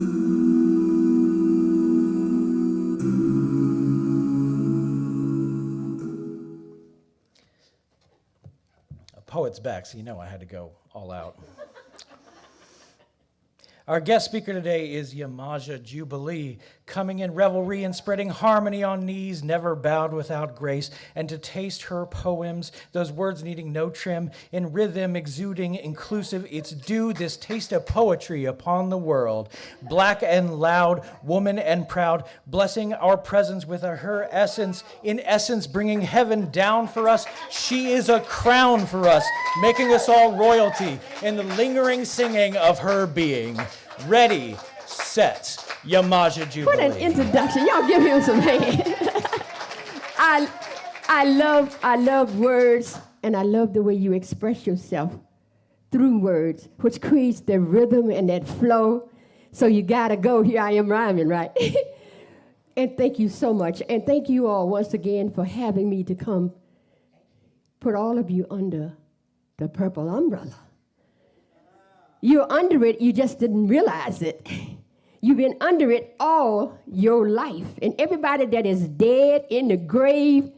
A poet's back, so you know I had to go all out. Our guest speaker today is Yemaja Jubilee, coming in revelry and spreading harmony on knees, never bowed without grace, and to taste her poems, those words needing no trim, in rhythm exuding inclusive, it's due this taste of poetry upon the world. Black and loud, woman and proud, blessing our presence with her essence, in essence bringing heaven down for us. She is a crown for us, making us all royalty in the lingering singing of her being. Ready, set, Yemaja Jubilee. What an introduction. Y'all give him some hands. I love words, and I love the way you express yourself through words, which creates the rhythm and that flow. So you gotta go. Here I am rhyming, right? And thank you so much. And thank you all once again for having me to come put all of you under the purple umbrella. You're under it, you just didn't realize it. You've been under it all your life. And everybody that is dead in the grave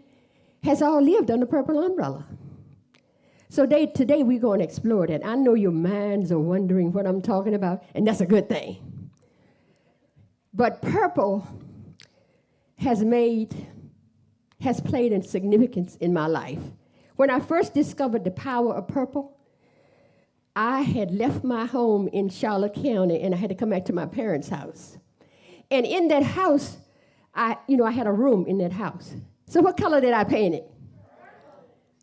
has all lived under the purple umbrella. So today we're going to explore that. I know your minds are wondering what I'm talking about, and that's a good thing. But purple has played a significance in my life. When I first discovered the power of purple, I had left my home in Charlotte County, and I had to come back to my parents' house. And in that house, I had a room in that house. So what color did I paint it?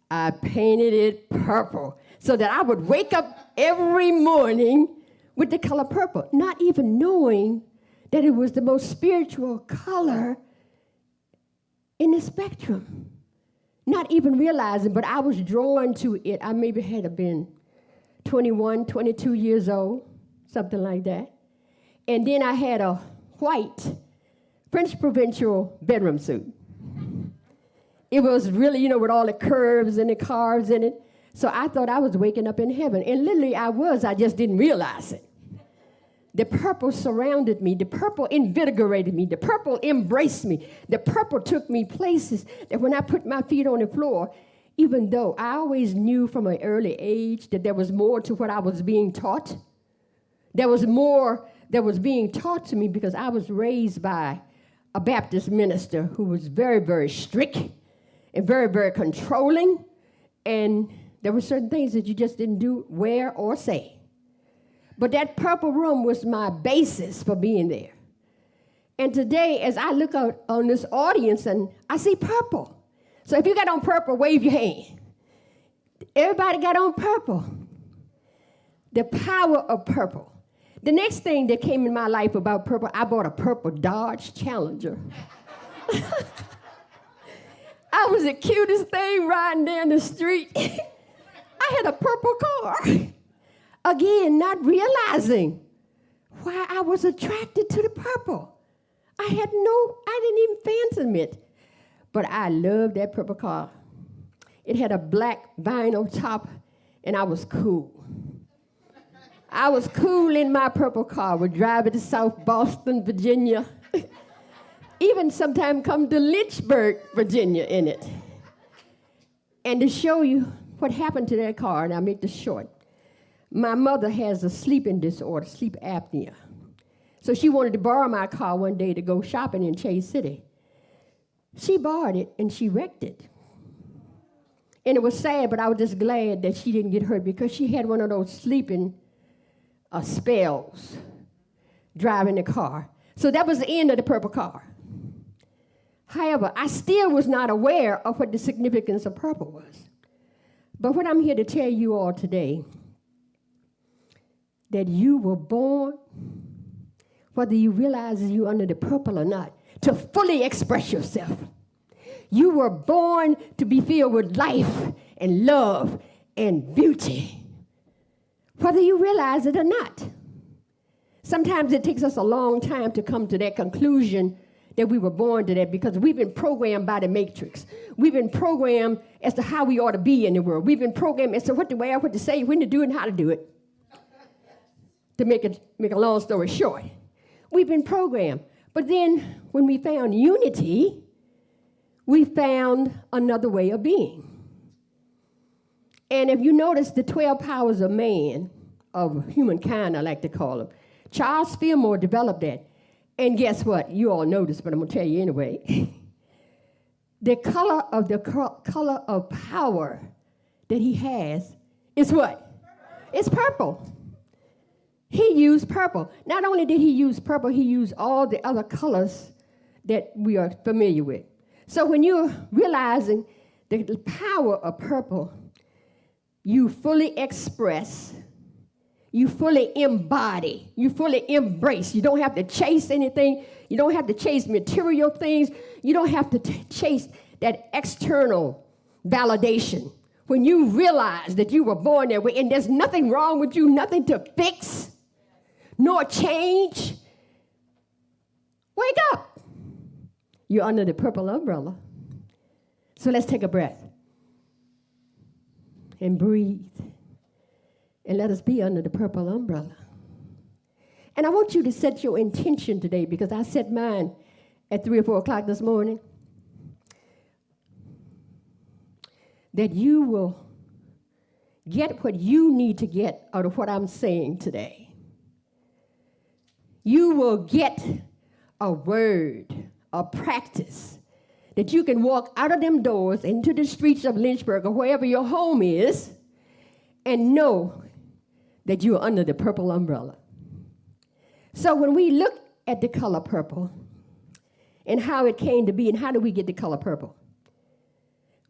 I painted it purple so that I would wake up every morning with the color purple, not even knowing that it was the most spiritual color in the spectrum. Not even realizing, but I was drawn to it. I maybe had been 21, 22 years old, something like that. And then I had a white French provincial bedroom suit. It was really, with all the curves and the carves in it. So I thought I was waking up in heaven. And literally I was, I just didn't realize it. The purple surrounded me. The purple invigorated me. The purple embraced me. The purple took me places that when I put my feet on the floor, even though I always knew from an early age that there was more to what I was being taught, there was more that was being taught to me because I was raised by a Baptist minister who was very, very strict and very, very controlling, and there were certain things that you just didn't do, wear, or say. But that purple room was my basis for being there. And today, as I look out on this audience and I see purple, so if you got on purple, wave your hand. Everybody got on purple. The power of purple. The next thing that came in my life about purple, I bought a purple Dodge Challenger. I was the cutest thing riding down the street. I had a purple car. Again, not realizing why I was attracted to the purple. I didn't even fathom it. But I loved that purple car. It had a black vinyl top, and I was cool. I was cool in my purple car. Would drive it to South Boston, Virginia. Even sometime come to Lynchburg, Virginia in it. And to show you what happened to that car, and I'll make this short. My mother has a sleeping disorder, sleep apnea. So she wanted to borrow my car one day to go shopping in Chase City. She borrowed it, and she wrecked it. And it was sad, but I was just glad that she didn't get hurt because she had one of those sleeping spells driving the car. So that was the end of the purple car. However, I still was not aware of what the significance of purple was. But what I'm here to tell you all today, that you were born, whether you realize you're under the purple or not, to fully express yourself. You were born to be filled with life and love and beauty, whether you realize it or not. Sometimes it takes us a long time to come to that conclusion that we were born to that because we've been programmed by the matrix. We've been programmed as to how we ought to be in the world. We've been programmed as to what to wear, what to say, when to do it, and how to do it. To make a long story short. We've been programmed. But then when we found unity, we found another way of being. And if you notice the 12 powers of man, of humankind, I like to call them, Charles Fillmore developed that. And guess what? You all know this, but I'm going to tell you anyway. The color of power that he has is what? It's purple. He used purple. Not only did he use purple, he used all the other colors that we are familiar with. So when you're realizing the power of purple, you fully express, you fully embody, you fully embrace. You don't have to chase anything. You don't have to chase material things. You don't have to chase that external validation. When you realize that you were born that way and there's nothing wrong with you, nothing to fix, nor change, wake up. You're under the purple umbrella. So let's take a breath and breathe. And let us be under the purple umbrella. And I want you to set your intention today, because I set mine at 3 or 4 o'clock this morning, that you will get what you need to get out of what I'm saying today. You will get a word, a practice, that you can walk out of them doors into the streets of Lynchburg or wherever your home is and know that you are under the purple umbrella. So when we look at the color purple and how it came to be, and how do we get the color purple?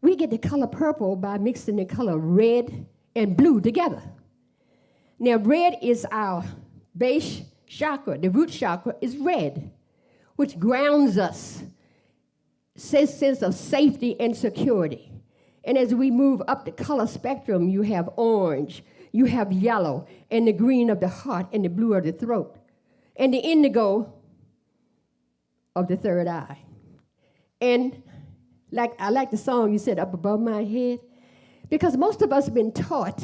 We get the color purple by mixing the color red and blue together. Now, red is our base chakra. The root chakra is red, which grounds us, sense of safety and security. And as we move up the color spectrum, you have orange, you have yellow, and the green of the heart, and the blue of the throat, and the indigo of the third eye. And I like the song you said, Up Above My Head, because most of us have been taught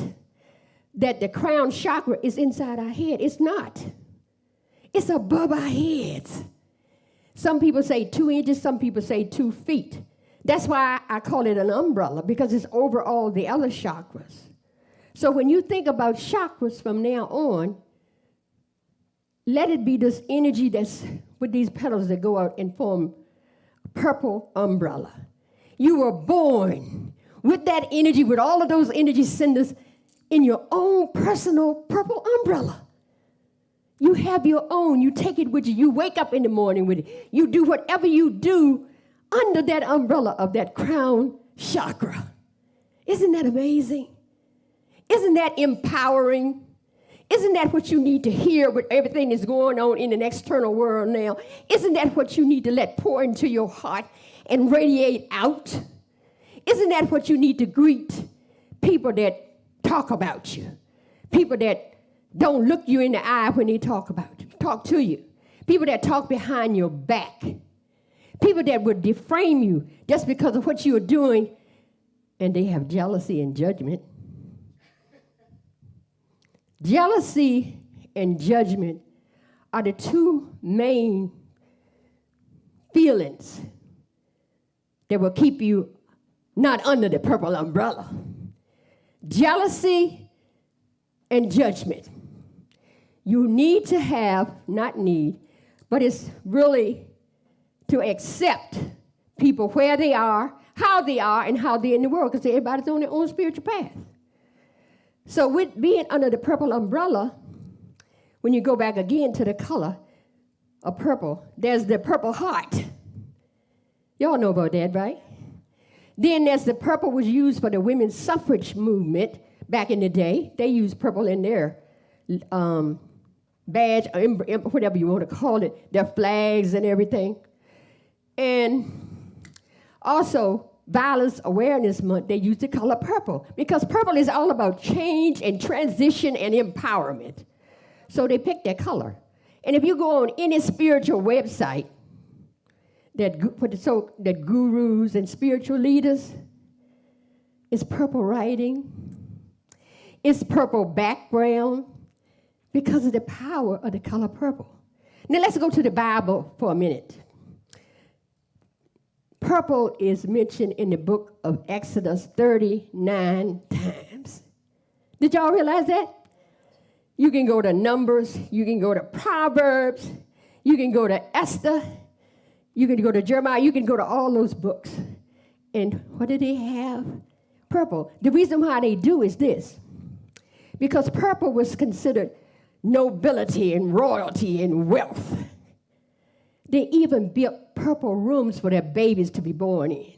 that the crown chakra is inside our head. It's not. It's above our heads. Some people say 2 inches, some people say 2 feet. That's why I call it an umbrella, because it's over all the other chakras. So when you think about chakras from now on, let it be this energy that's with these petals that go out and form a purple umbrella. You were born with that energy, with all of those energy centers in your own personal purple umbrella. You have your own. You take it with you. You wake up in the morning with it. You do whatever you do under that umbrella of that crown chakra. Isn't that amazing? Isn't that empowering? Isn't that what you need to hear with everything that's going on in an external world now? Isn't that what you need to let pour into your heart and radiate out? Isn't that what you need to greet people that talk about you? People that don't look you in the eye when they talk to you. People that talk behind your back. People that would defame you just because of what you are doing, and they have jealousy and judgment. Jealousy and judgment are the 2 main feelings that will keep you not under the purple umbrella. Jealousy and judgment. You need to have, not need, but it's really to accept people where they are, how they are, and how they're in the world, because everybody's on their own spiritual path. So with being under the purple umbrella, when you go back again to the color of purple, there's the purple heart. Y'all know about that, right? Then there's the purple was used for the women's suffrage movement back in the day. They used purple in their badge, or whatever you want to call it, their flags and everything. And also, Violence Awareness Month, they use the color purple, because purple is all about change and transition and empowerment. So they pick that color. And if you go on any spiritual website that gurus and spiritual leaders, it's purple writing, it's purple background, because of the power of the color purple. Now let's go to the Bible for a minute. Purple is mentioned in the book of Exodus 39 times. Did y'all realize that? You can go to Numbers, you can go to Proverbs, you can go to Esther, you can go to Jeremiah, you can go to all those books. And what do they have? Purple. The reason why they do is this. Because purple was considered nobility and royalty and wealth. They even built purple rooms for their babies to be born in,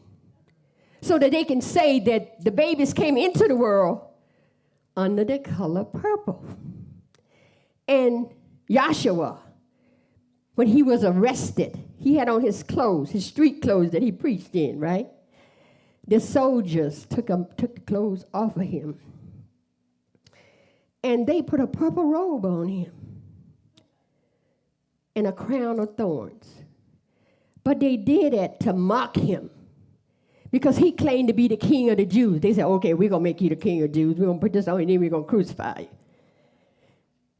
so that they can say that the babies came into the world under the color purple. And Joshua, when he was arrested, he had on his clothes, his street clothes that he preached in, right? The soldiers took the clothes off of him, and they put a purple robe on him and a crown of thorns. But they did it to mock him, because he claimed to be the king of the Jews. They said, okay, we're going to make you the king of the Jews. We're going to put this on you, and then we're going to crucify you.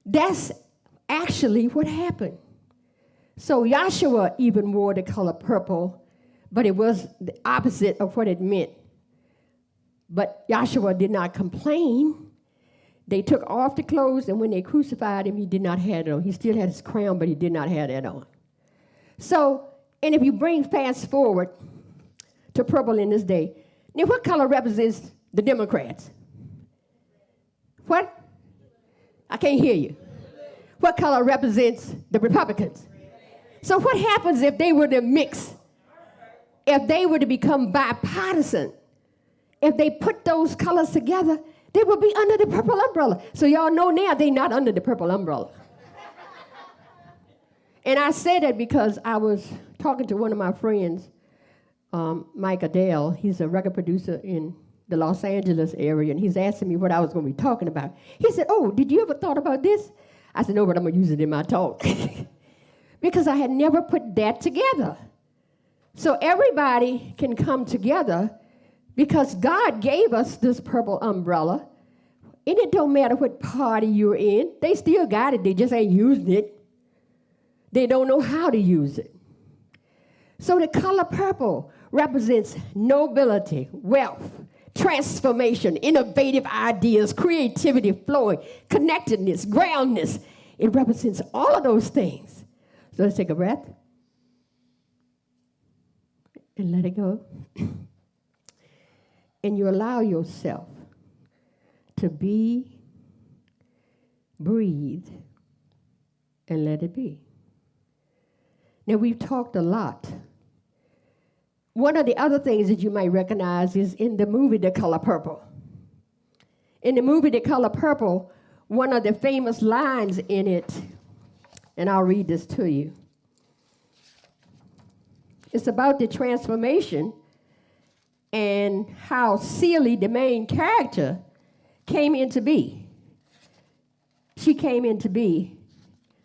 That's actually what happened. So Joshua even wore the color purple, but it was the opposite of what it meant. But Joshua did not complain. They took off the clothes, and when they crucified him, he did not have it on. He still had his crown, but he did not have that on. So, and if you bring fast forward to purple in this day, now what color represents the Democrats? What? I can't hear you. What color represents the Republicans? So what happens if they were to mix? If they were to become bipartisan? If they put those colors together, they would be under the purple umbrella. So y'all know now they're not under the purple umbrella. And I say that because I was talking to one of my friends, Mike Adele. He's a record producer in the Los Angeles area, and he's asking me what I was going to be talking about. He said, oh, did you ever thought about this? I said, no, but I'm going to use it in my talk. Because I had never put that together. So everybody can come together, because God gave us this purple umbrella, and it don't matter what party you're in. They still got it. They just ain't using it. They don't know how to use it. So the color purple represents nobility, wealth, transformation, innovative ideas, creativity flowing, connectedness, groundness. It represents all of those things. So let's take a breath and let it go. And you allow yourself to be, breathe, and let it be. Now, we've talked a lot. One of the other things that you might recognize is in the movie The Color Purple. In the movie The Color Purple, one of the famous lines in it, and I'll read this to you. It's about the transformation and how Celie, the main character, came into be. She came into be.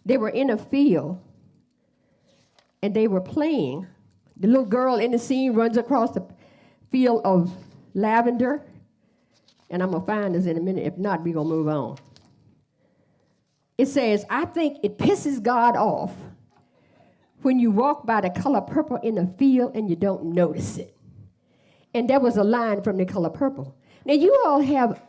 They were in a field, and they were playing. The little girl in the scene runs across the field of lavender, and I'm going to find this in a minute. If not, we're going to move on. It says, I think it pisses God off when you walk by the color purple in a field and you don't notice it. And that was a line from The Color Purple. Now, you all have,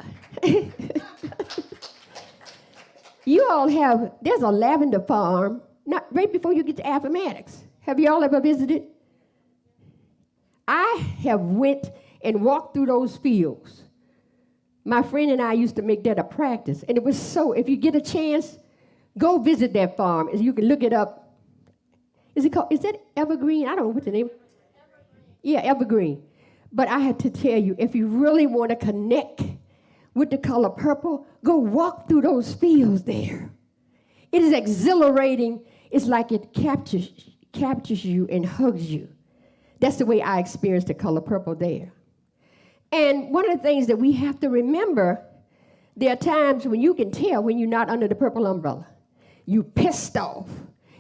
there's a lavender farm not right before you get to Appomattox. Have you all ever visited? I have went and walked through those fields. My friend and I used to make that a practice. And it was so, if you get a chance, go visit that farm. You can look it up. Is that Evergreen? I don't know what the name. Yeah, Evergreen. But I had to tell you, if you really want to connect with the color purple, go walk through those fields there. It is exhilarating. It's like it captures you and hugs you. That's the way I experienced the color purple there. And one of the things that we have to remember, there are times when you can tell when you're not under the purple umbrella. You pissed off.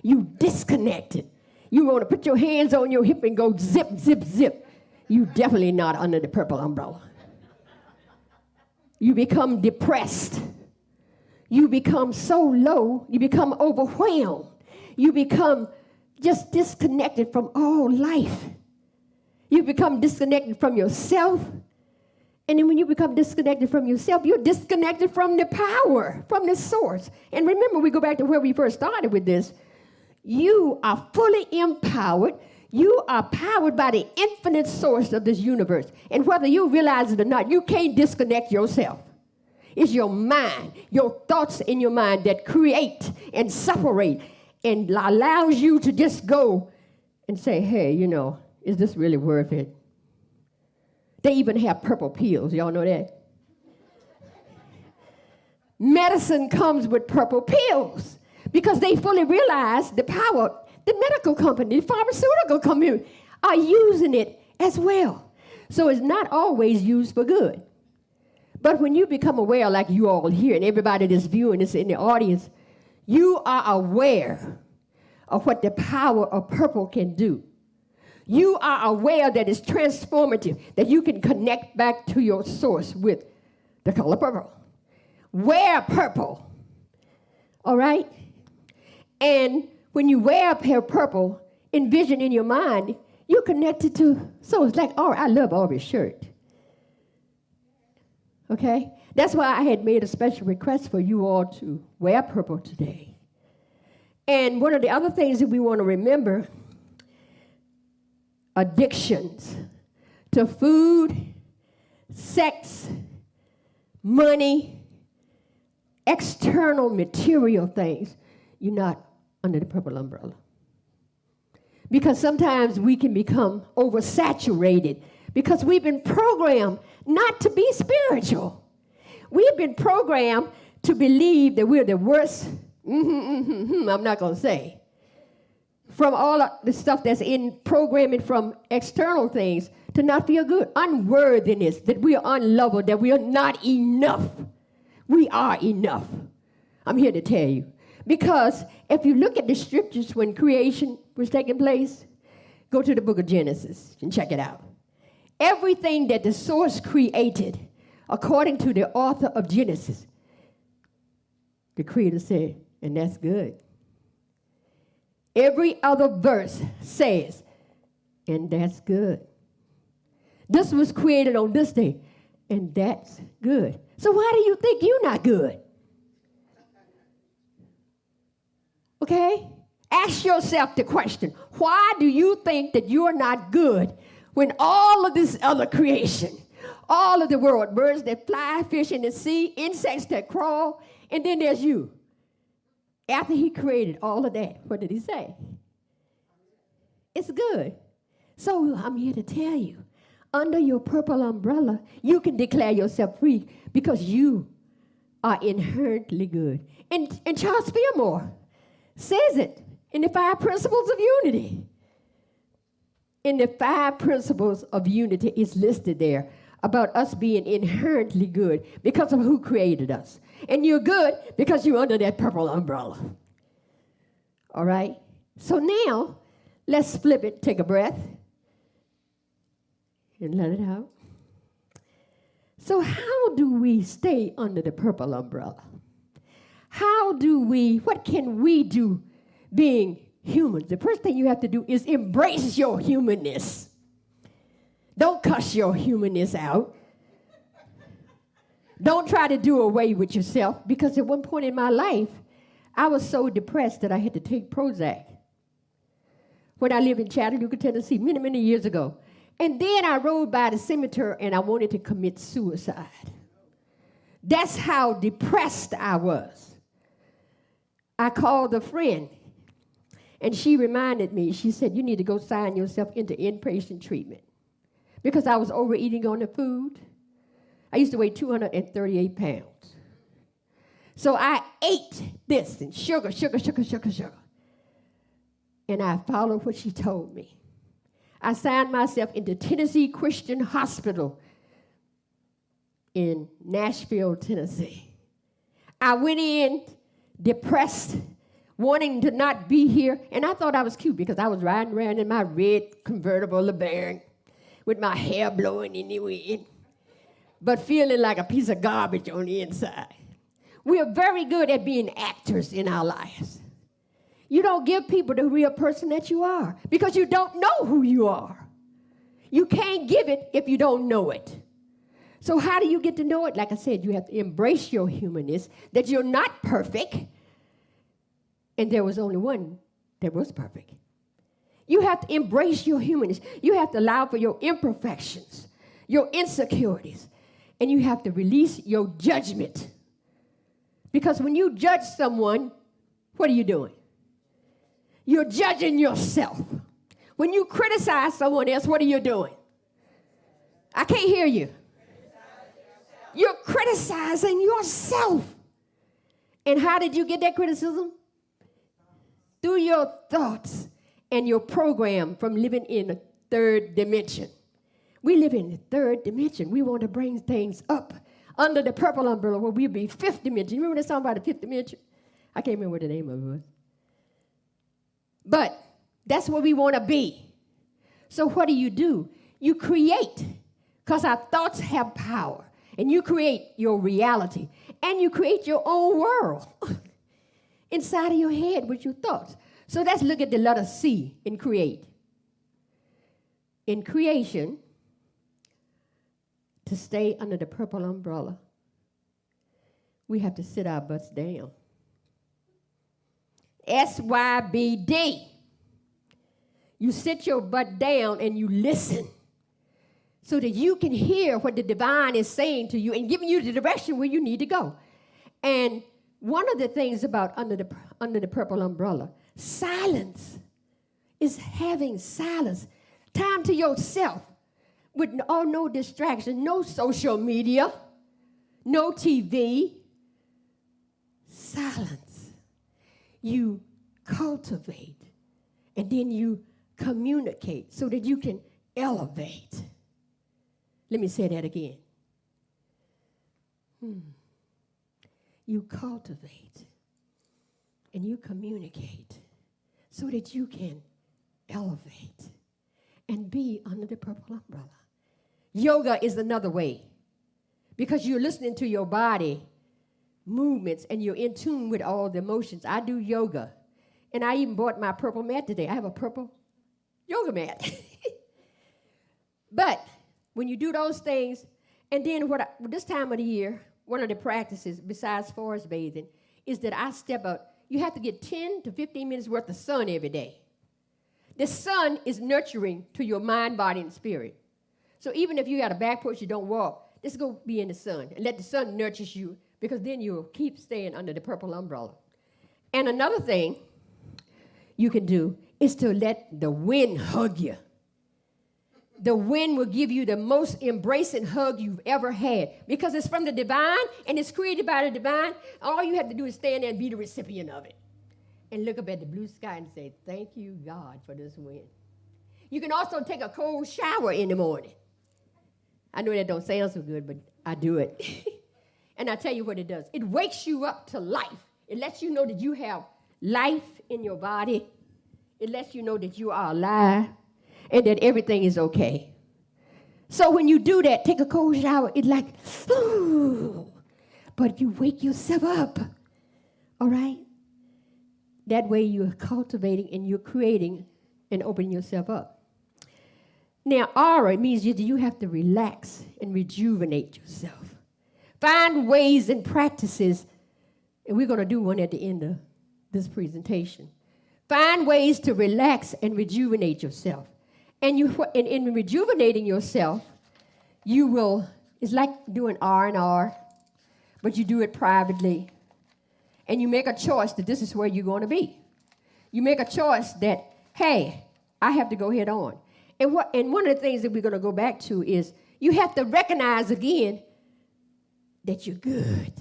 You disconnected. You want to put your hands on your hip and go zip, zip, zip. You definitely not under the purple umbrella. You become depressed. You become so low, you become overwhelmed. you become just disconnected from all life. You become disconnected from yourself. And then when you become disconnected from yourself, you're disconnected from the power, from the source. And remember, we go back to where we first started with this. You are fully empowered. You are powered by the infinite source of this universe. And whether you realize it or not, you can't disconnect yourself. It's your mind, your thoughts in your mind that create and separate and allows you to just go and say, hey, is this really worth it? They even have purple pills. Y'all know that? Medicine comes with purple pills because they fully realize the power. The medical company, the pharmaceutical company are using it as well. So it's not always used for good. But when you become aware, like you all here and everybody that's viewing this in the audience, you are aware of what the power of purple can do. You are aware that it's transformative, that you can connect back to your source with the color purple. Wear purple, all right? And when you wear purple, envision in your mind, you're connected to, so it's like, oh, I love Aubrey's shirt. Okay? That's why I had made a special request for you all to wear purple today. And one of the other things that we want to remember, addictions to food, sex, money, external material things, you're not under the purple umbrella. Because sometimes we can become oversaturated because we've been programmed not to be spiritual. We've been programmed to believe that we're the worst, I'm not going to say, from all of the stuff that's in programming from external things to not feel good. Unworthiness, that we are unlovable, that we are not enough. We are enough. I'm here to tell you. Because if you look at the scriptures when creation was taking place, go to the book of Genesis and check it out. Everything that the source created, according to the author of Genesis, the creator said, and that's good. Every other verse says, and that's good. This was created on this day, and that's good. So why do you think you're not good? Okay? Ask yourself the question, why do you think that you're not good when all of this other creation, all of the world, birds that fly, fish in the sea, insects that crawl, and then there's you. After he created all of that, what did he say? It's good. So I'm here to tell you, under your purple umbrella, you can declare yourself free because you are inherently good. And Charles Fillmore says it in the 5 principles of unity. In the 5 principles of unity is listed there about us being inherently good because of who created us. And you're good because you're under that purple umbrella. All right? So now, let's flip it, take a breath, and let it out. So how do we stay under the purple umbrella? What can we do being humans? The first thing you have to do is embrace your humanness. Don't cuss your humanness out. Don't try to do away with yourself, because at one point in my life, I was so depressed that I had to take Prozac when I lived in Chattanooga, Tennessee, many, many years ago. And then I rode by the cemetery and I wanted to commit suicide. That's how depressed I was. I called a friend, and she reminded me, she said, you need to go sign yourself into inpatient treatment, because I was overeating on the food. I used to weigh 238 pounds. So I ate this and sugar. And I followed what she told me. I signed myself into Tennessee Christian Hospital in Nashville, Tennessee. I went in depressed, wanting to not be here, and I thought I was cute because I was riding around in my red convertible LeBaron with my hair blowing in the wind, but feeling like a piece of garbage on the inside. We are very good at being actors in our lives. You don't give people the real person that you are because you don't know who you are. You can't give it if you don't know it. So how do you get to know it? Like I said, you have to embrace your humanness, that you're not perfect, and there was only one that was perfect. You have to embrace your humanness. You have to allow for your imperfections, your insecurities, and you have to release your judgment. Because when you judge someone, what are you doing? You're judging yourself. When you criticize someone else, what are you doing? I can't hear you. You're criticizing yourself. And how did you get that criticism? Through your thoughts and your program from living in a third dimension. We live in the third dimension. We want to bring things up under the purple umbrella where we'll be fifth dimension. You remember that song about the fifth dimension? I can't remember what the name of it was. But that's where we want to be. So what do? You create, because our thoughts have power. And you create your reality. And you create your own world inside of your head with your thoughts. So let's look at the letter C in create. In creation, to stay under the purple umbrella, we have to sit our butts down. SYBD. You sit your butt down and you listen so that you can hear what the divine is saying to you and giving you the direction where you need to go. And one of the things about under the purple umbrella, silence is having silence, time to yourself with no distraction, no social media, no TV, silence. You cultivate and then you communicate so that you can elevate. Let me say that again. You cultivate and you communicate so that you can elevate and be under the purple umbrella. Yoga is another way because you're listening to your body movements and you're in tune with all the emotions. I do yoga, and I even bought my purple mat today. I have a purple yoga mat. But when you do those things, and then this time of the year, one of the practices besides forest bathing is that I step out. You have to get 10 to 15 minutes worth of sun every day. The sun is nurturing to your mind, body, and spirit. So even if you got a back porch, you don't walk, just go be in the sun and let the sun nurture you, because then you'll keep staying under the purple umbrella. And another thing you can do is to let the wind hug you. The wind will give you the most embracing hug you've ever had because it's from the divine and it's created by the divine. All you have to do is stand there and be the recipient of it and look up at the blue sky and say, thank you, God, for this wind. You can also take a cold shower in the morning. I know that don't sound so good, but I do it. And I tell you what it does. It wakes you up to life. It lets you know that you have life in your body. It lets you know that you are alive and that everything is okay. So when you do that, take a cold shower, it's like, ooh, but you wake yourself up, all right? That way you're cultivating and you're creating and opening yourself up. Now, aura means you have to relax and rejuvenate yourself. Find ways and practices, and we're going to do one at the end of this presentation. Find ways to relax and rejuvenate yourself. And in rejuvenating yourself, it's like doing R&R, but you do it privately. And you make a choice that this is where you're going to be. You make a choice that, hey, I have to go head on. And one of the things that we're going to go back to is you have to recognize again that you're good.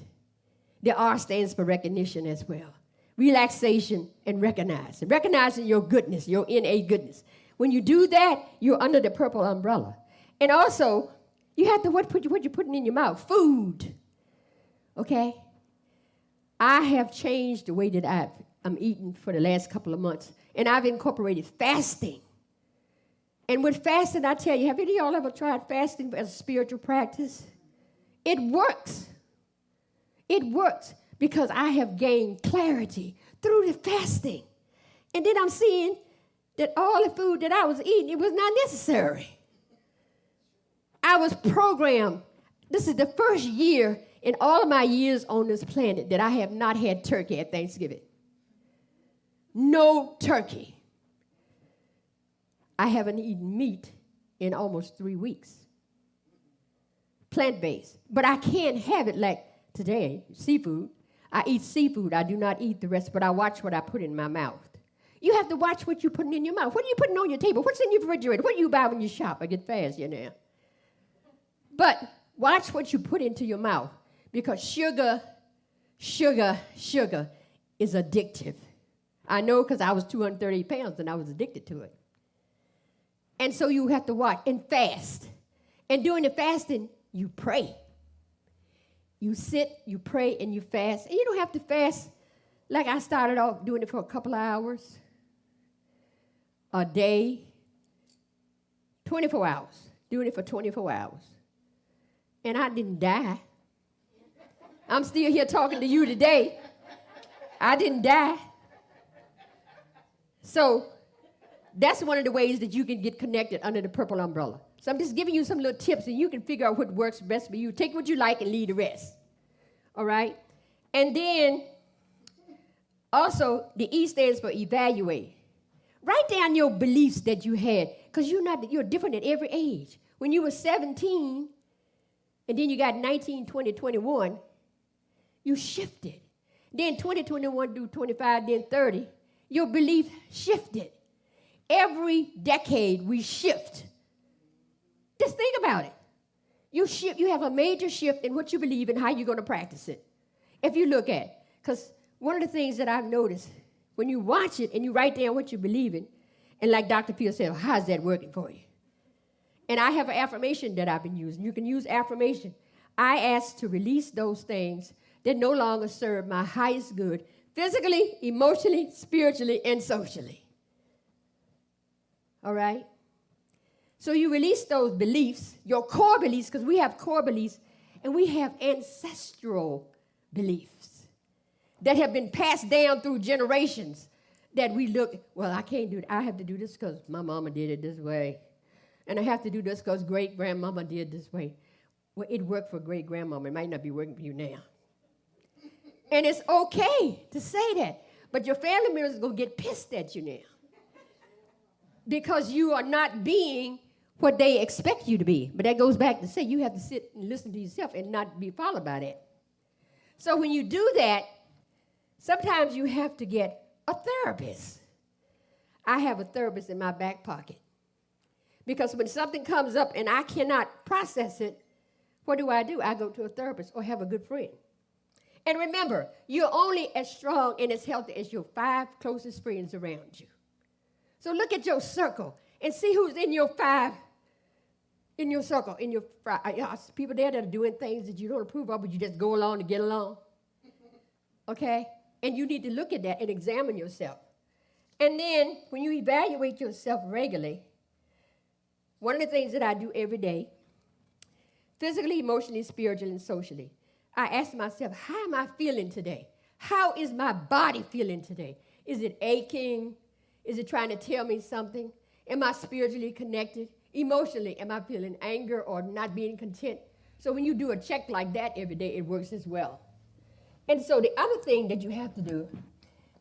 The R stands for recognition as well. Relaxation and recognize. And recognizing your goodness, your innate goodness. When you do that, you're under the purple umbrella. And also, you have to what you're putting in your mouth. Food. Okay? I have changed the way that I'm eating for the last couple of months. And I've incorporated fasting. And with fasting, I tell you, have any of y'all ever tried fasting as a spiritual practice? It works. It works because I have gained clarity through the fasting. And then I'm seeing that all the food that I was eating, it was not necessary. I was programmed. This is the first year in all of my years on this planet that I have not had turkey at Thanksgiving. No turkey. I haven't eaten meat in almost 3 weeks. Plant-based. But I can't have it like today, seafood. I eat seafood. I do not eat the rest, but I watch what I put in my mouth. You have to watch what you're putting in your mouth. What are you putting on your table? What's in your refrigerator? What do you buy when you shop? I get fast here now. But watch what you put into your mouth, because sugar is addictive. I know, because I was 230 pounds and I was addicted to it. And so you have to watch and fast. And during the fasting, you pray. You sit, you pray, and you fast. And you don't have to fast like I started off doing it for a couple of hours, a day, 24 hours, doing it for 24 hours. And I didn't die. I'm still here talking to you today. I didn't die. So that's one of the ways that you can get connected under the purple umbrella. So I'm just giving you some little tips, and you can figure out what works best for you. Take what you like and leave the rest. All right? And then also, the E stands for evaluate. Write down your beliefs that you had, because you're different at every age. When you were 17, and then you got 19, 20, 21, you shifted. Then 20, 21 through 25, then 30, your belief shifted. Every decade we shift. Just think about it. You shift. You have a major shift in what you believe and how you're going to practice it. If you look at it, because one of the things that I've noticed, when you watch it and you write down what you believe in, and like Dr. Phil said, how's that working for you? And I have an affirmation that I've been using. You can use affirmation. I ask to release those things that no longer serve my highest good, physically, emotionally, spiritually, and socially. All right? So you release those beliefs, your core beliefs, because we have core beliefs, and we have ancestral beliefs that have been passed down through generations that we look, well, I can't do it. I have to do this because my mama did it this way. And I have to do this because great-grandmama did this way. Well, it worked for great-grandmama. It might not be working for you now. And it's okay to say that. But your family members are going to get pissed at you now, because you are not being what they expect you to be. But that goes back to say you have to sit and listen to yourself and not be followed by that. So when you do that, sometimes you have to get a therapist. I have a therapist in my back pocket, because when something comes up and I cannot process it, what do? I go to a therapist or have a good friend. And remember, you're only as strong and as healthy as your 5 closest friends around you. So look at your circle and see who's in your 5, in your circle, in your 5. People there that are doing things that you don't approve of, but you just go along to get along. Okay? And you need to look at that and examine yourself. And then when you evaluate yourself regularly, one of the things that I do every day, physically, emotionally, spiritually, and socially, I ask myself, how am I feeling today? How is my body feeling today? Is it aching? Is it trying to tell me something? Am I spiritually connected? Emotionally, am I feeling anger or not being content? So when you do a check like that every day, it works as well. And so the other thing that you have to do,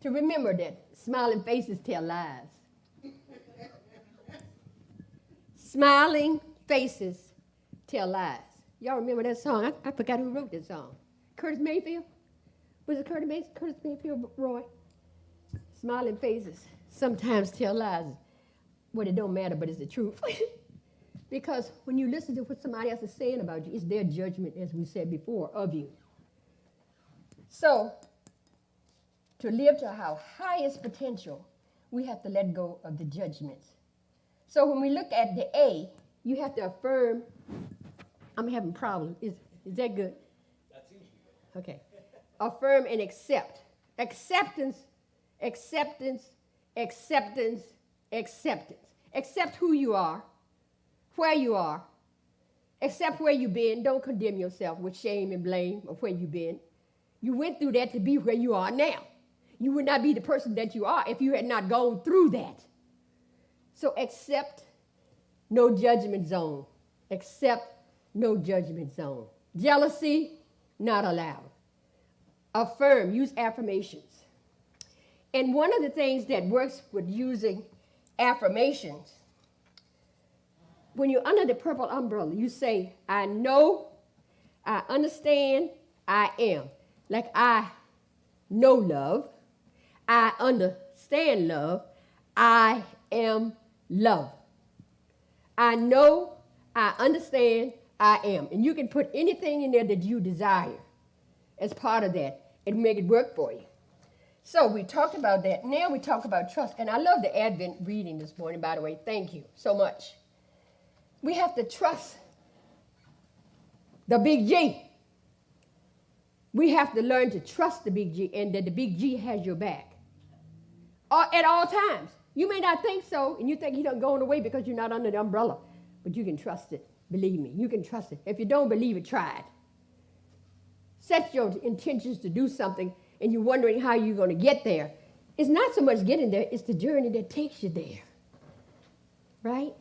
to remember that smiling faces tell lies. Smiling faces tell lies. Y'all remember that song? I forgot who wrote that song. Curtis Mayfield? Was it Curtis Mayfield, Roy? Smiling faces sometimes tell lies. Well, it don't matter, but it's the truth. Because when you listen to what somebody else is saying about you, it's their judgment, as we said before, of you. So, to live to our highest potential, we have to let go of the judgments. So when we look at the A, you have to affirm. I'm having problems. Is that good? That seems to be good. Okay. Affirm and accept. Acceptance, acceptance, acceptance, acceptance. Accept who you are, where you are. Accept where you've been. Don't condemn yourself with shame and blame of where you've been. You went through that to be where you are now. You would not be the person that you are if you had not gone through that. So accept no judgment zone. Accept no judgment zone. Jealousy, not allowed. Affirm, use affirmations. And one of the things that works with using affirmations, when you're under the purple umbrella, you say, I know, I understand, I am. Like I know love, I understand love, I am love. I know, I understand, I am. And you can put anything in there that you desire as part of that and make it work for you. So we talked about that. Now we talk about trust. And I love the Advent reading this morning, by the way. Thank you so much. We have to trust the big G. We have to learn to trust the big G and that the big G has your back at all times. You may not think so, and you think he done gone away because you're not under the umbrella, but you can trust it. Believe me, you can trust it. If you don't believe it, try it. Set your intentions to do something, and you're wondering how you're going to get there. It's not so much getting there, it's the journey that takes you there. Right?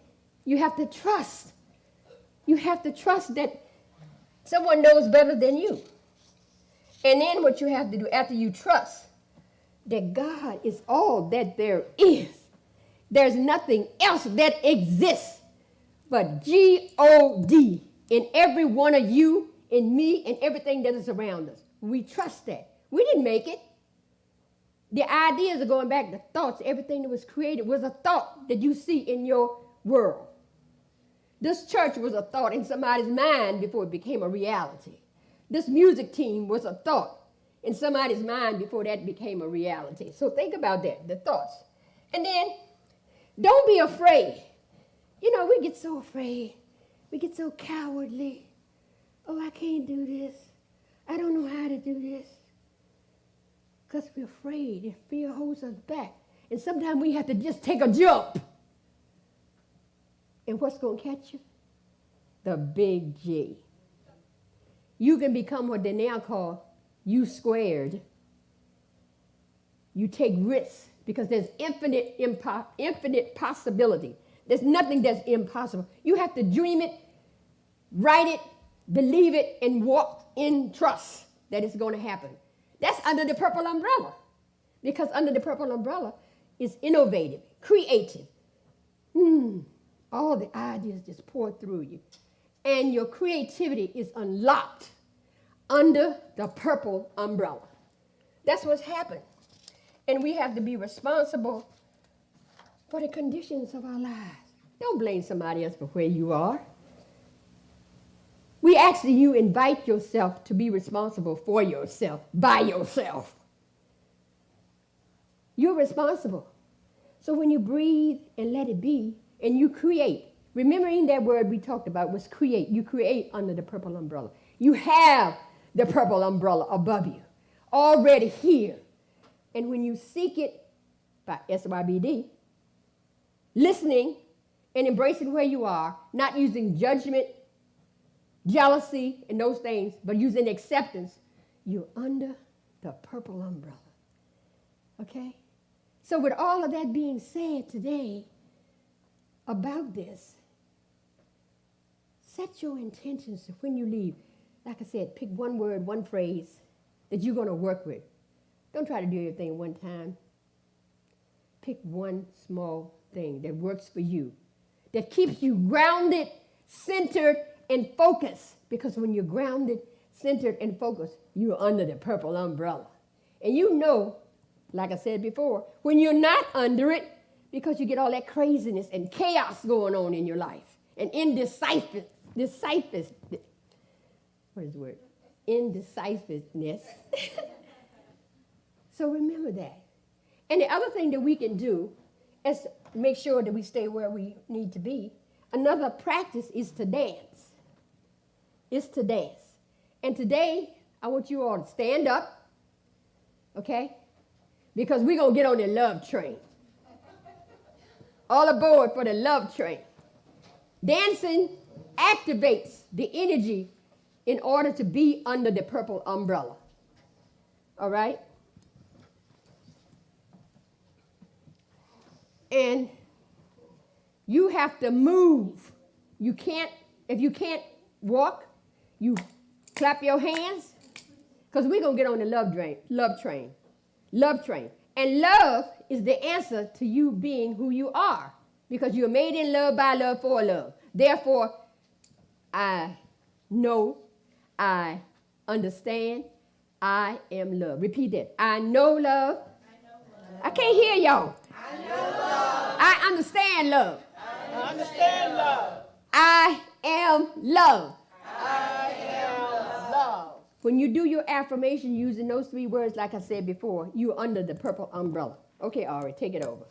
You have to trust. You have to trust that someone knows better than you. And then what you have to do after you trust that God is all that there is. There's nothing else that exists but G-O-D in every one of you, in me, and everything that is around us. We trust that. We didn't make it. The ideas are going back, the thoughts, everything that was created was a thought that you see in your world. This church was a thought in somebody's mind before it became a reality. This music team was a thought in somebody's mind before that became a reality. So think about that, the thoughts. And then, don't be afraid. You know, we get so afraid. We get so cowardly. Oh, I can't do this. I don't know how to do this. Because we're afraid. If fear holds us back. And sometimes we have to just take a jump. And what's going to catch you? The big G. You can become what they now call U squared. You take risks because there's infinite possibility. There's nothing that's impossible. You have to dream it, write it, believe it, and walk in trust that it's going to happen. That's under the purple umbrella. Because under the purple umbrella is innovative, creative. All the ideas just pour through you. And your creativity is unlocked under the purple umbrella. That's what's happened. And we have to be responsible for the conditions of our lives. Don't blame somebody else for where you are. You invite yourself to be responsible for yourself, by yourself. You're responsible. So when you breathe and let it be, and you create, remembering that word we talked about was create. You create under the purple umbrella. You have the purple umbrella above you, already here. And when you seek it by SYBD, listening and embracing where you are, not using judgment, jealousy, and those things, but using acceptance, you're under the purple umbrella. Okay? So with all of that being said today about this, set your intentions when you leave. Like I said, pick one word, one phrase that you're going to work with. Don't try to do everything one time. Pick one small thing that works for you, that keeps you grounded, centered, and focused. Because when you're grounded, centered, and focused, you're under the purple umbrella. And you know, like I said before, when you're not under it, because you get all that craziness and chaos going on in your life, and indecisiveness. What is the word? Indecisiveness. So remember that. And the other thing that we can do is make sure that we stay where we need to be. Another practice is to dance. It's to dance. And today, I want you all to stand up, okay? Because we're going to get on the love train. All aboard for the love train. Dancing activates the energy in order to be under the purple umbrella. All right? And you have to move. You can't, if you can't walk, you clap your hands, because we're going to get on the love train. Love train. And love is the answer to you being who you are, because you're made in love, by love, for love. Therefore, I know, I understand, I am love. Repeat that. I know love. I can't hear y'all. I know love. I understand love. I understand love. I am love. I am love. When you do your affirmation using those 3 words, like I said before, you're under the purple umbrella. Okay, Ari, take it over.